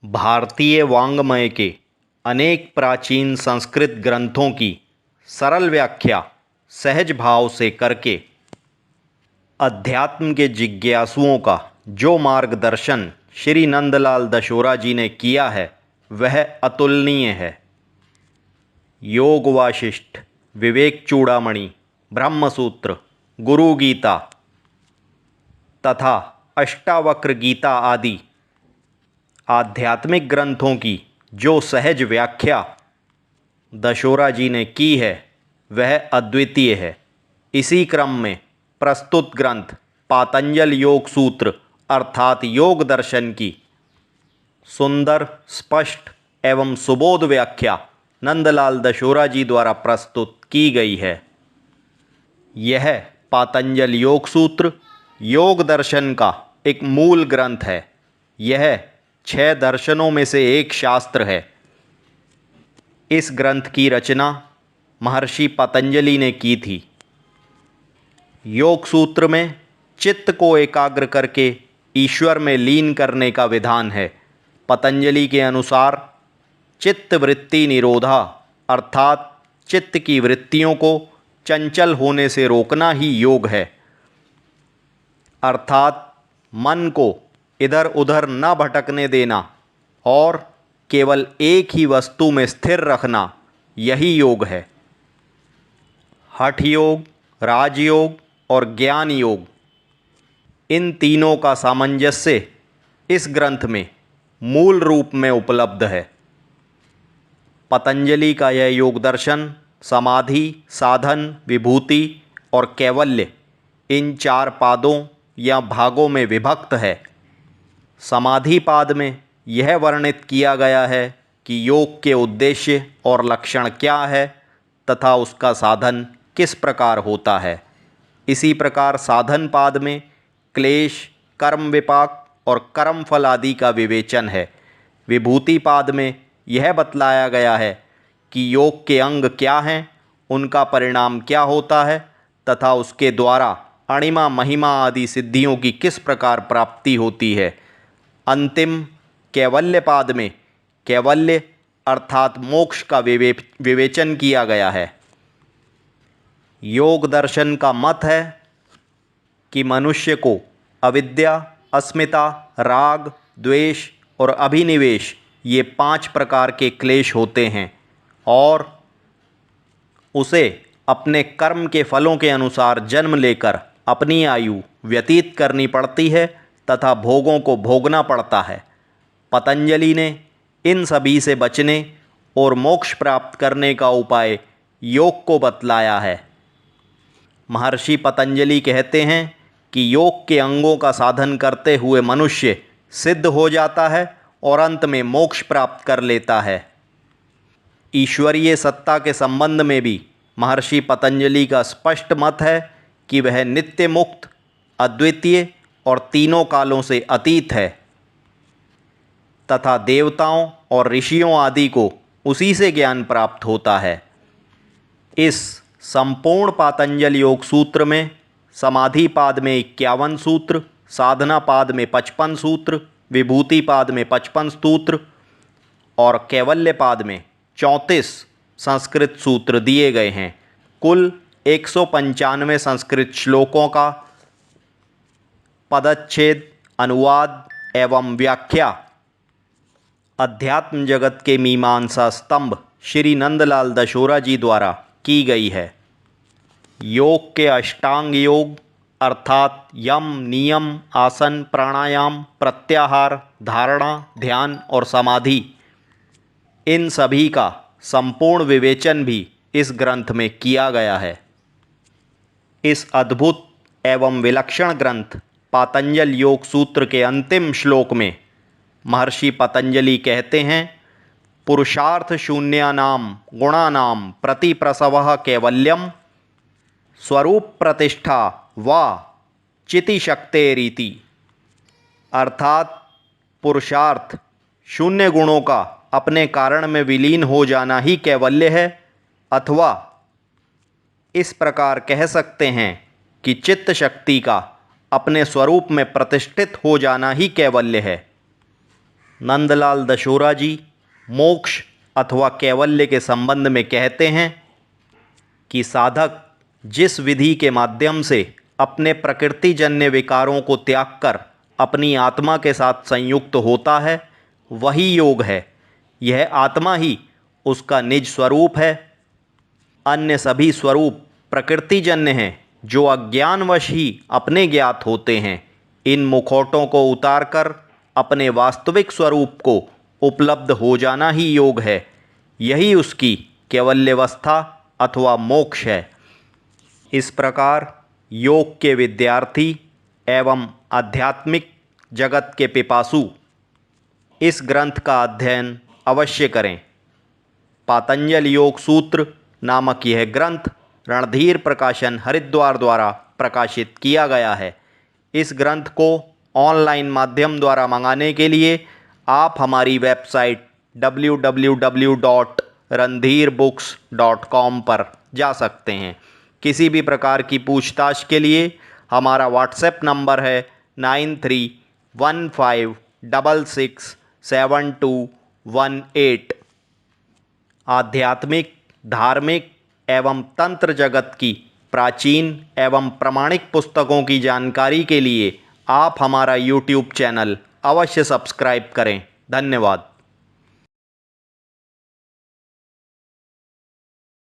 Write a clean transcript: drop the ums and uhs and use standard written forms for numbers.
भारतीय वाङ्मय के अनेक प्राचीन संस्कृत ग्रंथों की सरल व्याख्या सहज भाव से करके अध्यात्म के जिज्ञासुओं का जो मार्गदर्शन श्री नंदलाल दशोरा जी ने किया है वह अतुलनीय है। योग वाशिष्ठ, विवेक चूड़ामणि, ब्रह्मसूत्र, गुरु गीता तथा अष्टावक्र गीता आदि आध्यात्मिक ग्रंथों की जो सहज व्याख्या दशोरा जी ने की है वह अद्वितीय है। इसी क्रम में प्रस्तुत ग्रंथ पातंजल योग सूत्र अर्थात योग दर्शन की सुंदर, स्पष्ट एवं सुबोध व्याख्या नंदलाल दशोरा जी द्वारा प्रस्तुत की गई है। यह पातंजल योग सूत्र योग दर्शन का एक मूल ग्रंथ है। यह 6 दर्शनों में से एक शास्त्र है। इस ग्रंथ की रचना महर्षि पतंजलि ने की थी। योग सूत्र में चित्त को एकाग्र करके ईश्वर में लीन करने का विधान है। पतंजलि के अनुसार चित्त वृत्ति निरोधा अर्थात चित्त की वृत्तियों को चंचल होने से रोकना ही योग है, अर्थात मन को इधर उधर न भटकने देना और केवल एक ही वस्तु में स्थिर रखना, यही योग है। हठ योग, राजयोग और ज्ञान योग, इन तीनों का सामंजस्य इस ग्रंथ में मूल रूप में उपलब्ध है। पतंजलि का यह योग दर्शन समाधि, साधन, विभूति और कैवल्य इन 4 पादों या भागों में विभक्त है। समाधि पाद में यह वर्णित किया गया है कि योग के उद्देश्य और लक्षण क्या है तथा उसका साधन किस प्रकार होता है। इसी प्रकार साधन पाद में क्लेश, कर्म विपाक और कर्म फल आदि का विवेचन है। विभूति पाद में यह बतलाया गया है कि योग के अंग क्या हैं, उनका परिणाम क्या होता है तथा उसके द्वारा अणिमा, महिमा आदि सिद्धियों की किस प्रकार प्राप्ति होती है। अंतिम कैवल्य पाद में कैवल्य अर्थात मोक्ष का विवेचन किया गया है। योग दर्शन का मत है कि मनुष्य को अविद्या, अस्मिता, राग, द्वेष और अभिनिवेश ये 5 प्रकार के क्लेश होते हैं और उसे अपने कर्म के फलों के अनुसार जन्म लेकर अपनी आयु व्यतीत करनी पड़ती है तथा भोगों को भोगना पड़ता है। पतंजलि ने इन सभी से बचने और मोक्ष प्राप्त करने का उपाय योग को बतलाया है। महर्षि पतंजलि कहते हैं कि योग के अंगों का साधन करते हुए मनुष्य सिद्ध हो जाता है और अंत में मोक्ष प्राप्त कर लेता है। ईश्वरीय सत्ता के संबंध में भी महर्षि पतंजलि का स्पष्ट मत है कि वह नित्य मुक्त, अद्वितीय और तीनों कालों से अतीत है तथा देवताओं और ऋषियों आदि को उसी से ज्ञान प्राप्त होता है। इस संपूर्ण पातंजल योग सूत्र में समाधि पाद में 51 सूत्र, साधना पाद में 55 सूत्र, विभूति पाद में 55 सूत्र और कैवल्य पाद में 34 संस्कृत सूत्र दिए गए हैं। कुल 195 संस्कृत श्लोकों का पदच्छेद, अनुवाद एवं व्याख्या अध्यात्म जगत के मीमांसा स्तंभ श्री नंदलाल दशोरा जी द्वारा की गई है। योग के अष्टांग योग अर्थात यम, नियम, आसन, प्राणायाम, प्रत्याहार, धारणा, ध्यान और समाधि, इन सभी का संपूर्ण विवेचन भी इस ग्रंथ में किया गया है। इस अद्भुत एवं विलक्षण ग्रंथ पातंजल योग सूत्र के अंतिम श्लोक में महर्षि पतंजलि कहते हैं, पुरुषार्थ शून्यानाम गुणानाम प्रतिप्रसवः कैवल्यम स्वरूप प्रतिष्ठा वा चिति शक्तेरीति, अर्थात पुरुषार्थ शून्य गुणों का अपने कारण में विलीन हो जाना ही कैवल्य है, अथवा इस प्रकार कह सकते हैं कि चित्त शक्ति का अपने स्वरूप में प्रतिष्ठित हो जाना ही कैवल्य है। नंदलाल दशोरा जी मोक्ष अथवा कैवल्य के संबंध में कहते हैं कि साधक जिस विधि के माध्यम से अपने प्रकृतिजन्य विकारों को त्याग कर अपनी आत्मा के साथ संयुक्त होता है वही योग है। यह आत्मा ही उसका निज स्वरूप है। अन्य सभी स्वरूप प्रकृतिजन्य हैं जो अज्ञानवश ही अपने ज्ञात होते हैं। इन मुखौटों को उतारकर अपने वास्तविक स्वरूप को उपलब्ध हो जाना ही योग है। यही उसकी कैवल्यावस्था अथवा मोक्ष है। इस प्रकार योग के विद्यार्थी एवं आध्यात्मिक जगत के पिपासु इस ग्रंथ का अध्ययन अवश्य करें। पातंजल योग सूत्र नामक यह ग्रंथ रणधीर प्रकाशन हरिद्वार द्वारा प्रकाशित किया गया है। इस ग्रंथ को ऑनलाइन माध्यम द्वारा मंगाने के लिए आप हमारी वेबसाइट www.randhirbooks.com पर जा सकते हैं। किसी भी प्रकार की पूछताछ के लिए हमारा व्हाट्सएप नंबर है 9315667218। आध्यात्मिक, धार्मिक एवं तंत्र जगत की प्राचीन एवं प्रमाणिक पुस्तकों की जानकारी के लिए आप हमारा यूट्यूब चैनल अवश्य सब्सक्राइब करें। धन्यवाद।